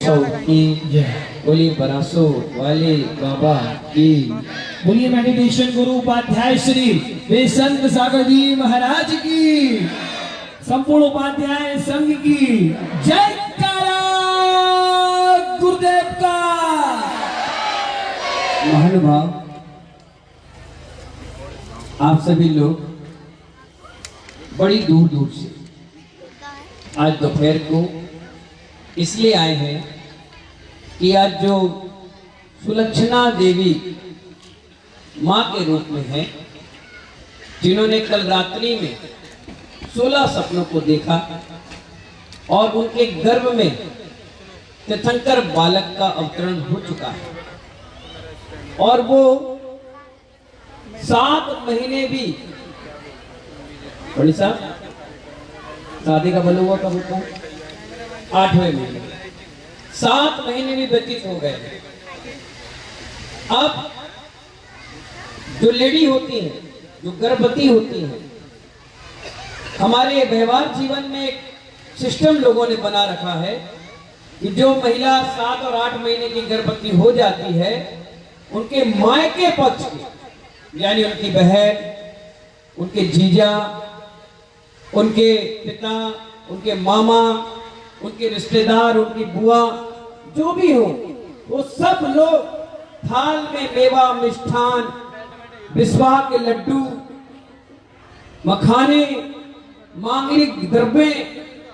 उत्सव की बोलिए बरासो वाले बाबा की। बोलिए मेडिटेशन गुरु उपाध्याय श्री बेसंत सागर जी महाराज की, संपूर्ण उपाध्याय संघ की जयकारा गुरुदेव का। महानुभाव, आप सभी लोग बड़ी दूर दूर से आज दोपहर को इसलिए आए हैं कि आज जो सुलक्षणा देवी माँ के रूप में है, जिन्होंने कल रात्रि में 16 सपनों को देखा और उनके गर्भ में तीर्थंकर बालक का अवतरण हो चुका है और वो 7 महीने भी, बड़ी साहब शादी का बल हुआ कब होता है? 8वें महीने, 7 महीने भी व्यतीत हो गए। अब जो लेडी होती है, जो गर्भवती होती है, हमारे व्यवहार जीवन में एक सिस्टम लोगों ने बना रखा है कि जो महिला 7 और 8 महीने की गर्भवती हो जाती है, उनके मायके पक्ष के यानी उनकी बहन, उनके जीजा, उनके पिता, उनके मामा, उनके रिश्तेदार, उनकी बुआ, जो भी हो, वो सब लोग थाल में मेवा, मिष्ठान, बिस्वा के लड्डू, मखाने, मांगलिक द्रव्य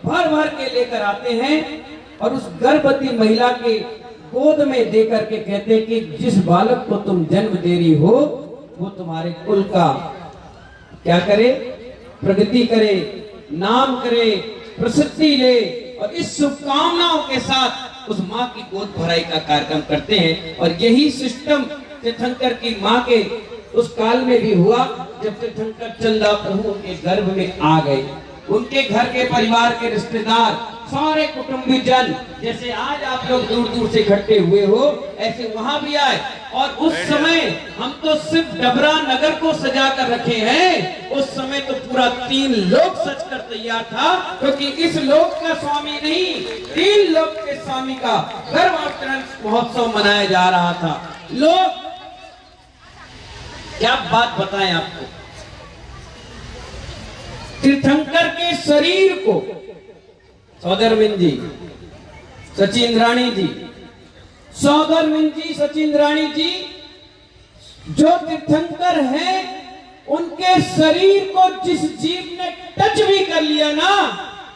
भर भर के लेकर आते हैं और उस गर्भवती महिला के गोद में देकर के कहते हैं कि जिस बालक को तुम जन्म दे रही हो वो तुम्हारे कुल का क्या करे, प्रगति करे, नाम करे, प्रसिद्धि ले, और इस शुभकामनाओं के साथ उस माँ की गोद भराई का कार्यक्रम करते हैं। और यही सिस्टम तीर्थंकर की माँ के उस काल में भी हुआ जब तीर्थंकर चंदा प्रभु उनके गर्भ में आ गए। उनके घर के परिवार के रिश्तेदार, सारे कुटुंबी जन, जैसे आज आप लोग दूर दूर से इकट्ठे हुए हो, ऐसे वहां भी आए। और उस समय हम तो सिर्फ डबरा नगर को सजा कर रखे हैं, उस समय तो पूरा 3 लोक सज कर तैयार था, क्योंकि इस लोक का स्वामी नहीं, 3 लोक के स्वामी का गर्भावतरण महोत्सव मनाया जा रहा था। लोग क्या बात बताएं आपको, तीर्थंकर के शरीर को सौदरमिन जी, सचिंद्राणी जी, सौदरमिन जी, सचिंद्राणी जी, जो तीर्थंकर हैं, उनके शरीर को जिस जीव ने टच भी कर लिया ना,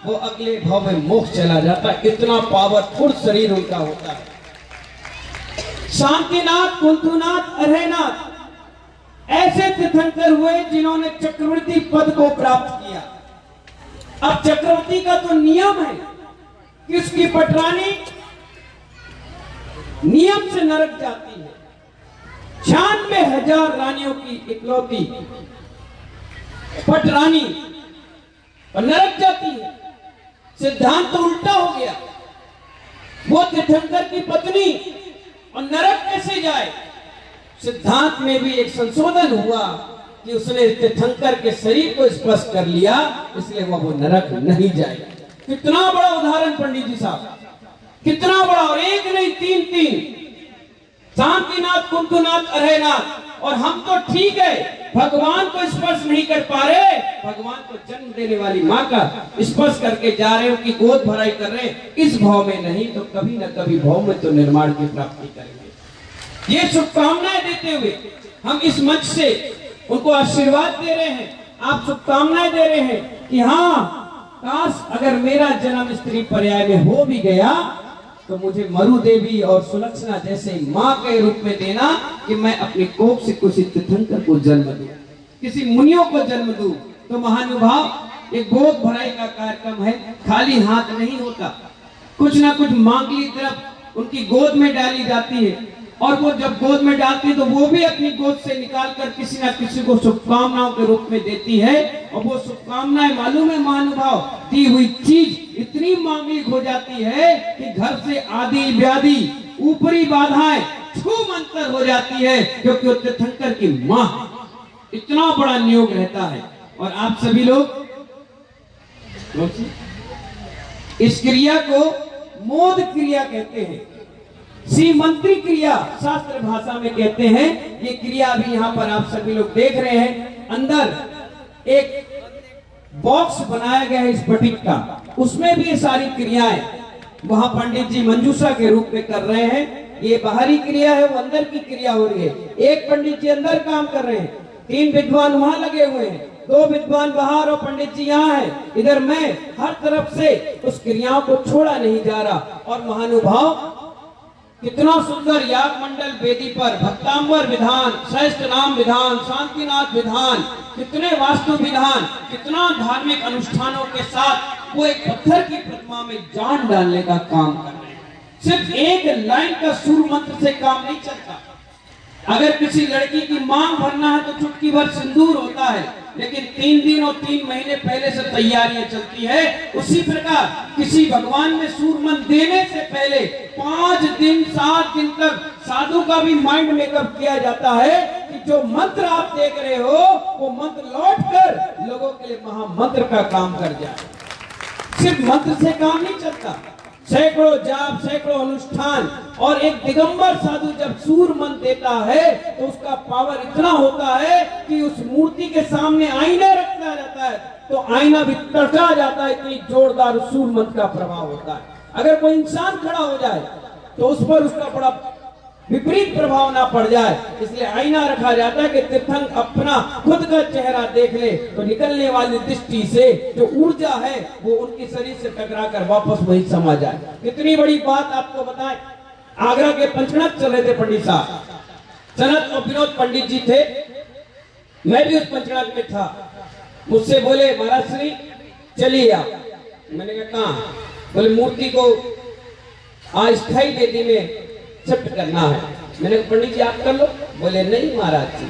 वो अगले भाव में मोक्ष चला जाता है। इतना पावरफुल शरीर उनका होता है। शांतिनाथ, कुंथुनाथ, अरहनाथ ऐसे तीर्थंकर हुए जिन्होंने चक्रवर्ती पद को प्राप्त किया। अब चक्रवर्ती का तो नियम है कि उसकी पटरानी नियम से नरक जाती है। 96,000 रानियों की इकलौती पटरानी और नरक जाती है। सिद्धांत तो उल्टा हो गया, वो तीर्थंकर की पत्नी और नरक कैसे जाए। सिद्धांत में भी एक संशोधन हुआ कि उसने तीर्थंकर के शरीर को स्पर्श कर लिया, इसलिए वो नरक नहीं जाए। कितना बड़ा उदाहरण पंडित जी साहब, कितना बड़ा, और एक नहीं 3 शांतिनाथ, कुंथुनाथ, अरहनाथ। और हम तो ठीक है, भगवान को स्पर्श नहीं कर पा रहे, भगवान को जन्म देने वाली माँ का स्पर्श करके जा रहे हो कि गोद भराई कर रहे हैं। इस भाव में नहीं तो कभी न कभी भाव में तो निर्माण की प्राप्ति करेंगे। ये शुभकामनाएं देते हुए हम इस मंच से उनको आशीर्वाद दे रहे हैं, आप शुभकामनाएं दे रहे हैं कि हाँ, काश अगर मेरा जन्म स्त्री पर्याय में हो भी गया तो मुझे मरु देवी और सुलक्षणा जैसे माँ के रूप में देना कि मैं अपनी कोख से किसी तीर्थंकर को जन्म दूं, किसी मुनियों को जन्म दूं। तो महानुभाव, एक गोद भराई का कार्यक्रम है, खाली हाथ नहीं होता, कुछ ना कुछ मांगलिक द्रव्य उनकी गोद में डाली जाती है। और वो जब गोद में डालती है तो वो भी अपनी गोद से निकालकर किसी ना किसी को शुभकामनाओं के रूप में देती है। और वो शुभकामनाएं मालूम है महानुभाव, दी हुई चीज इतनी मांगलिक हो जाती है कि घर से आदि व्याधि, ऊपरी बाधाएं छू मंतर हो जाती है, क्योंकि वो तीर्थंकर की मां, इतना बड़ा नियोग रहता है। और आप सभी लोग इस क्रिया को मोद क्रिया कहते हैं, सीमंत्री क्रिया शास्त्र भाषा में कहते हैं। ये क्रिया भी यहाँ पर आप सभी लोग देख रहे हैं। अंदर एक बॉक्स बनाया गया है स्फटिक का, उसमें भी ये सारी क्रियाएं वहां पंडित जी मंजूषा के रूप में कर रहे हैं। ये बाहरी क्रिया है, वो अंदर की क्रिया हो रही है। एक पंडित जी अंदर काम कर रहे हैं, 3 विद्वान वहां लगे हुए हैं, 2 विद्वान बाहर और पंडित जी यहाँ हैं। इधर मैं हर तरफ से उस क्रियाओं को छोड़ा नहीं जा रहा। और महानुभाव कितना सुंदर याग मंडल वेदी पर भक्तांबर विधान, श्रेष्ठ नाम विधान, शांतिनाथ विधान, कितने वास्तु विधान, कितना धार्मिक अनुष्ठानों के साथ वो एक पत्थर की प्रतिमा में जान डालने का काम कर रहे हैं। सिर्फ एक लाइन का सूर मंत्र से काम नहीं चलता। अगर किसी लड़की की मांग भरना है तो चुटकी भर सिंदूर होता है, लेकिन 3 दिन और 3 महीने पहले से तैयारियां चलती है। उसी प्रकार किसी भगवान में सूर मंत्र देने से पहले 5 दिन 7 दिन तक साधु का भी माइंड मेकअप किया जाता है कि जो मंत्र आप देख रहे हो वो मंत्र लौट कर लोगों के लिए महामंत्र का काम कर जाए। सिर्फ मंत्र से काम नहीं चलता, सैकड़ों जाप, सैकड़ों अनुष्ठान, और एक दिगंबर साधु जब सूर मंत्र देता है तो उसका पावर इतना होता है कि उस मूर्ति के सामने आईना रखा जाता है तो आईना भी तड़का जाता है। इतनी जोरदार सूर मंत्र का प्रभाव होता है। अगर कोई इंसान खड़ा हो जाए तो उस पर उसका बड़ा विपरीत प्रभाव ना पड़ जाए, इसलिए आईना रखा जाता है कि तीर्थंकर अपना खुद का चेहरा देख ले तो निकलने वाली दृष्टि से जो ऊर्जा है वो उनके शरीर से टकरा कर वापस वही समा जाए। कितनी बड़ी बात आपको बताएं, आगरा के पंचकनक चल रहे थे पंडित साहब, सनत और विनोद पंडित जी थे, मैं भी उस पंचकनक में था। मुझसे बोले महाराज श्री चलिए आप। मैंने कहा कहाँ? बोले मूर्ति को अस्थायी वेदी में शिफ्ट करना है। मैंने कहा पंडित जी आप कर लो। बोले नहीं महाराज जी,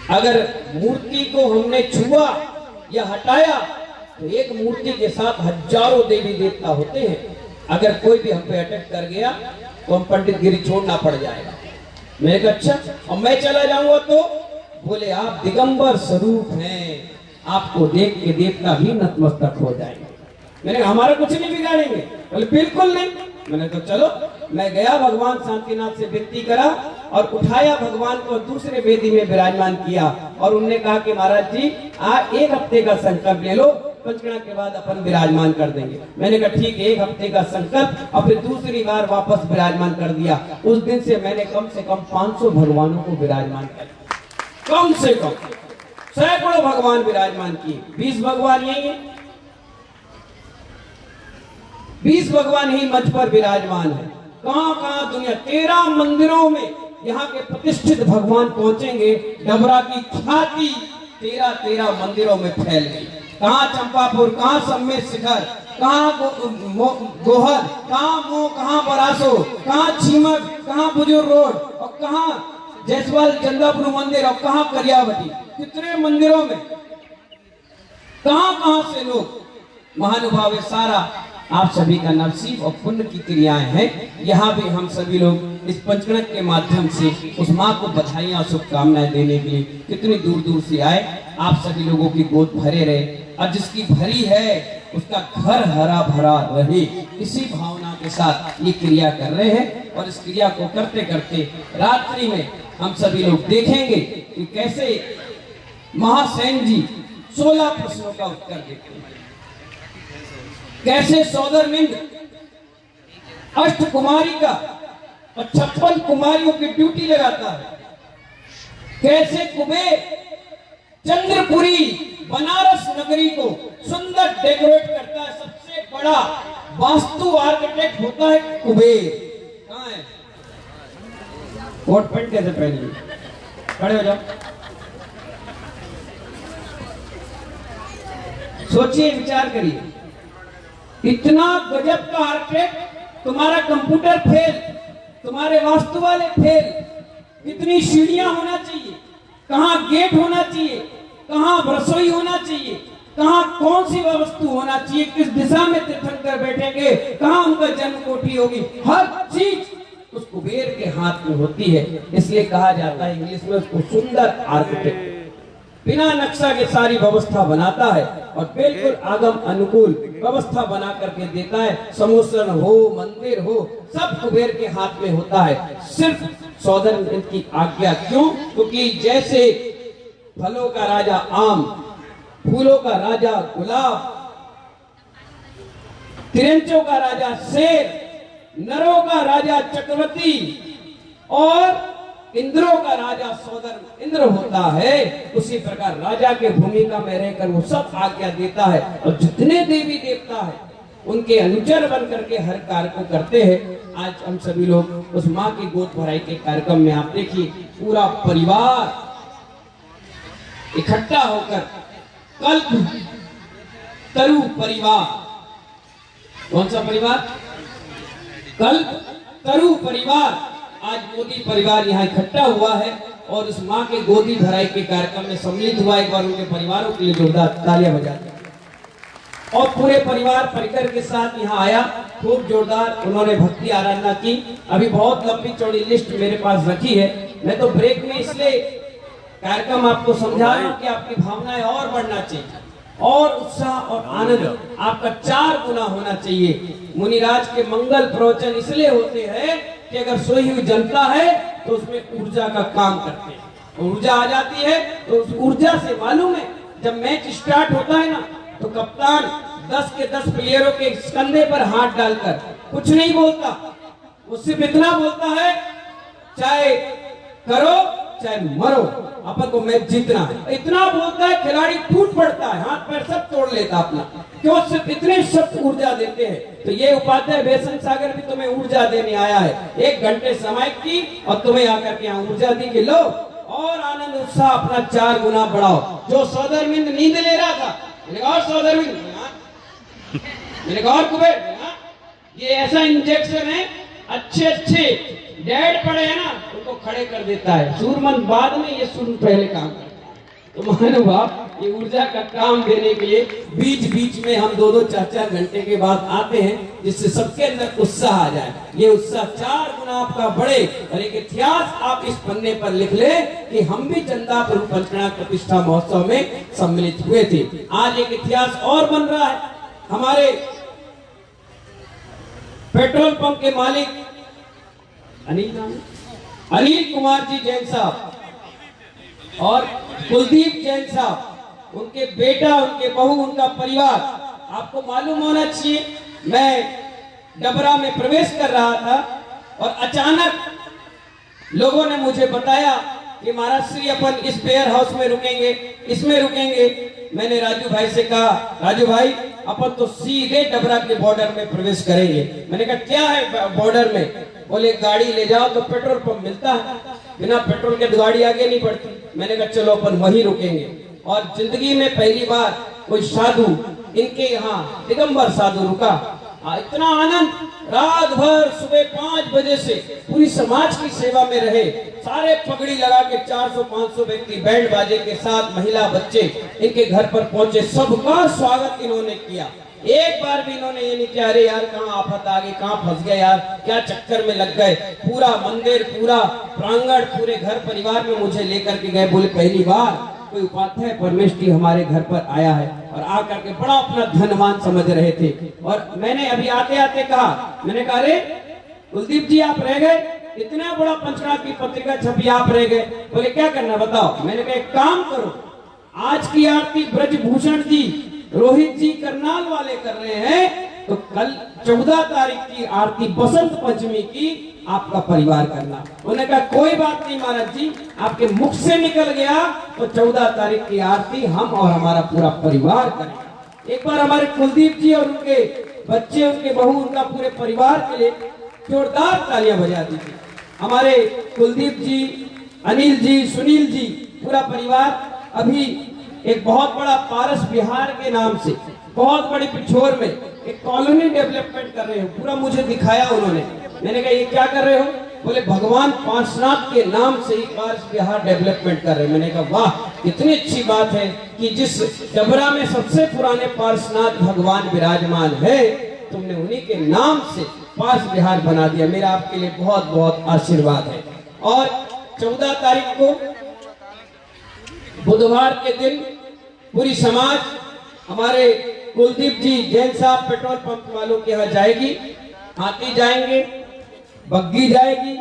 अगर मूर्ति को हमने छुआ या हटाया तो एक मूर्ति के साथ हजारों देवी देवता होते हैं। अगर कोई भी हम पे अटैक कर गया तो हम पंडित गिरी छोड़ना पड़ जाएगा। मैंने कहा अच्छा, और मैं चला जाऊंगा तो? बोले आप दिगंबर स्वरूप हैं, आपको देख के देवता भी नतमस्तक हो जाएंगे। मैंने कहा हमारा कुछ नहीं बिगाड़ेंगे। बोले बिल्कुल नहीं। मैंने तो चलो। मैं गया, भगवान शांतिनाथ से विनती करा और उठाया, भगवान को दूसरे वेदी में विराजमान किया और उन्होंने कहा कि महाराज जी आप 1 हफ्ते का संकल्प ले लो, पंचकड़ा के बाद अपन विराजमान कर देंगे। मैंने कहा ठीक है, 1 हफ्ते का संकल्प, और फिर दूसरी बार वापस विराजमान कर दिया। उस दिन से मैंने कम से कम 500 भगवानों को विराजमान कर, कम से कम सैकड़ों भगवान विराजमान किए। 20 भगवान यही है, 20 भगवान ही मंच पर विराजमान है। कहां कहां दुनिया 13 मंदिरों में यहाँ के प्रतिष्ठित भगवान पहुंचेंगे। डबरा की ख्याति 13 मंदिरों में फैल गई। कहाँ चंपापुर, कहाँ सम्मेद शिखर, कहाँ गोहर, कहाँ मो, कहाँ बरासो, कहाँ छीमक, कहाँ बुजुर्ग रोड, और कहाँ जयसवाल चंदापुर मंदिर, और कहाँ करियावटी। कितने मंदिरों में कहाँ कहाँ से लोग महानुभाव। सारा आप सभी का नसीब और पुण्य की क्रियाएं हैं। यहाँ भी हम सभी लोग इस पंचकनक के माध्यम से उस माँ को बधाइयाँ और शुभकामनाएं देने के लिए कितनी दूर दूर से आए। आप सभी लोगों की गोद भरे रहे और जिसकी भरी है उसका घर हरा भरा रहे, इसी भावना के साथ ये क्रिया कर रहे हैं। और इस क्रिया को करते करते रात्रि में हम सभी लोग देखेंगे कि कैसे महासेन जी 16 प्रश्नों का उत्तर देते हैं, कैसे सौदरमिंद अष्ट कुमारी का और 56 कुमारियों की ड्यूटी लगाता है, कैसे कुबेर चंद्रपुरी बनारस नगरी को सुंदर डेकोरेट करता है। सबसे बड़ा वास्तु आर्किटेक्ट होता है कुबेर। कहाँ है? कोट पैंट कैसे पहन ली? खड़े हो जाओ, सोचिए, विचार करिए। इतना गजब का आर्किटेक्ट, तुम्हारा कंप्यूटर फेल, तुम्हारे वास्तु वाले फेल। कितनी सीढ़ियां होना चाहिए, कहाँ गेट होना चाहिए, कहाँ रसोई होना चाहिए, कहाँ कौन सी वस्तु होना चाहिए, किस दिशा में तीर्थंकर बैठेंगे, कहाँ उनका जन्म कोठी होगी, हर चीज उस कुबेर के हाथ में होती है। इसलिए कहा जाता है इंग्लिश में उसको सुंदर आर्किटेक्ट। बिना नक्शा के सारी व्यवस्था बनाता है और बिल्कुल आगम अनुकूल व्यवस्था बना करके देता है। समोसन हो, मंदिर हो, सब कुबेर के हाथ में होता है, सिर्फ सौदर की आज्ञा। क्यों? क्योंकि जैसे फलों का राजा आम, फूलों का राजा गुलाब, तिरंचों का राजा शेर, नरों का राजा चक्रवर्ती और इंद्रों का राजा सौदर इंद्र होता है, उसी प्रकार राजा के भूमिका में रहकर वो सब आज्ञा देता है और जितने देवी देवता है उनके अनुचर बन करके हर कार्य को करते हैं। आज हम सभी लोग उस माँ की गोद भराई के कार्यक्रम में आप देखिए पूरा परिवार इकट्ठा होकर कल्प तरु परिवार, कौन सा परिवार? कल्प तरु परिवार। आज मोदी परिवार यहाँ इकट्ठा हुआ है और उस माँ के गोदी भराई के कार्यक्रम में सम्मिलित हुआ। एक बार उनके परिवारों के लिए जोरदार तालियां बजाते हैं। और पूरे परिवार परिकर के साथ यहाँ आया, खूब जोरदार उन्होंने भक्ति आराधना की। अभी बहुत लंबी चौड़ी लिस्ट मेरे पास रखी है, मैं तो ब्रेक में इसलिए कार्यक्रम आपको समझा रहा हूँ कि आपकी भावनाएं और बढ़ना चाहिए और उत्साह और आनंद आपका 4 गुना होना चाहिए। मुनिराज के मंगल प्रवचन इसलिए होते हैं कि अगर सोई हुई जनता है तो उसमें ऊर्जा का काम करते हैं, ऊर्जा आ जाती है तो उस ऊर्जा से मालूम है जब मैच स्टार्ट होता है ना तो कप्तान 10 के 10 प्लेयरों के कंधे पर हाथ डालकर कुछ नहीं बोलता, वो सिर्फ इतना बोलता है चाहे करो चाहे मरो, अपन को मैच जीतना है। इतना बोलता है, खिलाड़ी टूट पड़ता है, हाथ पैर सब तोड़ लेता अपना, क्यों? सिर्फ इतने शब्द ऊर्जा देते हैं। तो ये उपाध्याय बेसन सागर भी तुम्हें ऊर्जा देने आया है, 1 घंटे समय की और तुम्हें आकर के यहाँ ऊर्जा दी कि लो और आनंद उत्साह अपना 4 गुना बढ़ाओ। जो सौदरमिंद नींद ले रहा था, मैंने कहा सौदरमिंद, मैंने कहा और कुबेर, ये ऐसा इंजेक्शन है, अच्छे डैड पड़े हैं ना उनको खड़े कर देता है, सूरमन बाद में, ये सूर पहले काम करता है। तो महानुभाव ये ऊर्जा का काम देने के लिए बीच बीच में हम 2-2, 4-4 घंटे के बाद आते हैं, जिससे सबके अंदर उत्साह आ जाए। ये उत्साह 4 गुना आपका बढ़े और एक इतिहास आप इस पन्ने पर लिख ले कि हम भी चंदा प्रभु पंचकर्णा प्रतिष्ठा महोत्सव में सम्मिलित हुए थे। आज एक इतिहास और बन रहा है। हमारे पेट्रोल पंप के मालिक अनिल कुमार जी जैन साहब और कुलदीप जैन साहब, उनके बेटा, उनके बहू, उनका परिवार, आपको मालूम होना चाहिए। मैं डबरा में प्रवेश कर रहा था और अचानक लोगों ने मुझे बताया कि महाराज श्री अपन इस वेयर हाउस में रुकेंगे, इसमें रुकेंगे। मैंने राजू भाई से कहा, राजू भाई अपन तो सीधे डबरा के बॉर्डर में प्रवेश करेंगे। मैंने कहा क्या है बॉर्डर में? बोले गाड़ी ले जाओ तो पेट्रोल पंप मिलता है, बिना पेट्रोल के गाड़ी आगे नहीं बढ़ती। मैंने कहा चलो अपन वहीं रुकेंगे। और जिंदगी में पहली बार कोई साधु इनके यहाँ दिगंबर साधु रुका। इतना आनंद, रात भर सुबह 5 बजे से पूरी समाज की सेवा में रहे, सारे पगड़ी लगा के 400-500 व्यक्ति बैंड बाजे के साथ, महिला बच्चे इनके घर पर पहुंचे, सबका स्वागत इन्होंने किया। एक बार भी इन्होंने ये नहीं किया अरे यार कहाँ आफत आ गई, कहाँ फंस गए यार, क्या चक्कर में लग गए। पूरा मंदिर, पूरा प्रांगण, पूरे घर परिवार में मुझे लेकर के गए। बोले पहली बार कोई उपाध्याय परमेश्वरी हमारे घर पर आया है, और आकर के बड़ा अपना धनवान समझ रहे थे। और मैंने अभी आते आते कहा, मैंने कहा अरे कुलदीप जी आप रह गए, इतना बड़ा पंचकर्णा की पत्रिका छपी, आप रह गए। बोले क्या करना बताओ? मैंने कहा एक काम करो, आज की आरती ब्रजभूषण जी, रोहित जी करनाल वाले कर रहे हैं, तो कल 14 तारीख की आरती बसंत पंचमी की आपका परिवार करना। उन्होंने कहा कोई बात नहीं महाराज जी, आपके मुख से निकल गया तो 14 तारीख की आरती हम और हमारा पूरा परिवार करेंगे। एक बार हमारे कुलदीप जी और उनके बच्चे, उनके बहू, उनका पूरे परिवार के लिए जोरदार तालियां बजा दीजिए। हमारे कुलदीप जी, अनिल जी, सुनील जी, पूरा परिवार अभी एक बहुत बड़ा पारस बिहार के नाम से बहुत बड़ी पिछोर में एक कॉलोनी डेवलपमेंट कर रहे हो, पूरा मुझे दिखाया उन्होंने। मैंने कहा ये क्या कर रहे हो? बोले भगवान पार्श्वनाथ के नाम से ही पारस बिहार डेवलपमेंट कर रहे हैं। मैंने कहा वाह, कितनी अच्छी बात है कि जिस डबरा में सबसे पुराने पार्श्वनाथ भगवान विराजमान है, तुमने उन्हीं के नाम से पारस बिहार बना दिया। मेरा आपके लिए बहुत बहुत आशीर्वाद है। और 14 तारीख को बुधवार के दिन पूरी समाज हमारे कुलदीप जी जैन साहब पेट्रोल पंप वालों के यहाँ जाएगी, हाथी जाएंगे, बग्गी जाएगी,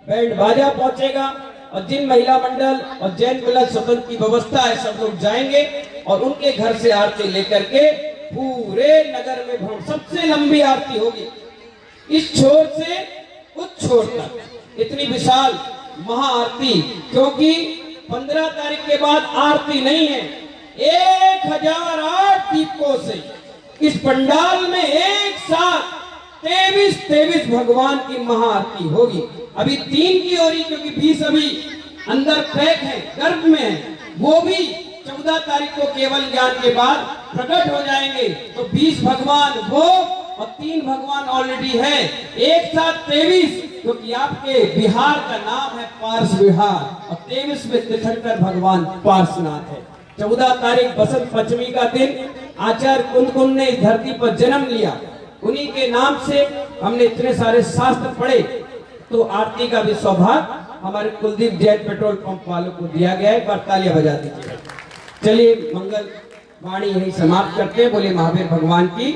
बैंड बाजा पहुंचेगा और जिन महिला मंडल और जैन मिलन स्वतंत्र की व्यवस्था है सब लोग जाएंगे और उनके घर से आरती लेकर के पूरे नगर में भ्रमण, सबसे लंबी आरती होगी इस छोर से उस छोर तक, इतनी विशाल महाआरती, क्योंकि 15 तारीख के बाद आरती नहीं है। 1008 दीपों से इस पंडाल में एक साथ 23 भगवान की महाआरती होगी। अभी 3 की हो रही क्योंकि 20 अभी अंदर पैक है, गर्भ में है, वो भी 14 तारीख को केवल ज्ञान के बाद प्रकट हो जाएंगे। तो 20 भगवान वो और 3 भगवान ऑलरेडी है, एक साथ 23, क्योंकि आपके बिहार का नाम है पार्श बिहार और 23 में तीर्थंकर भगवान पार्शनाथ है। 14 तारीख बसंत पंचमी का दिन आचार्य कुंद ने इस धरती पर जन्म लिया, उन्हीं के नाम से हमने इतने सारे शास्त्र पढ़े। तो आरती का भी सौभाग्य हमारे कुलदीप जैन पेट्रोल पंप वालों को दिया गया है। एक बार तालियां बजा दीजिए। चलिए मंगल वाणी यही समाप्त करते हैं। बोले महावीर भगवान की।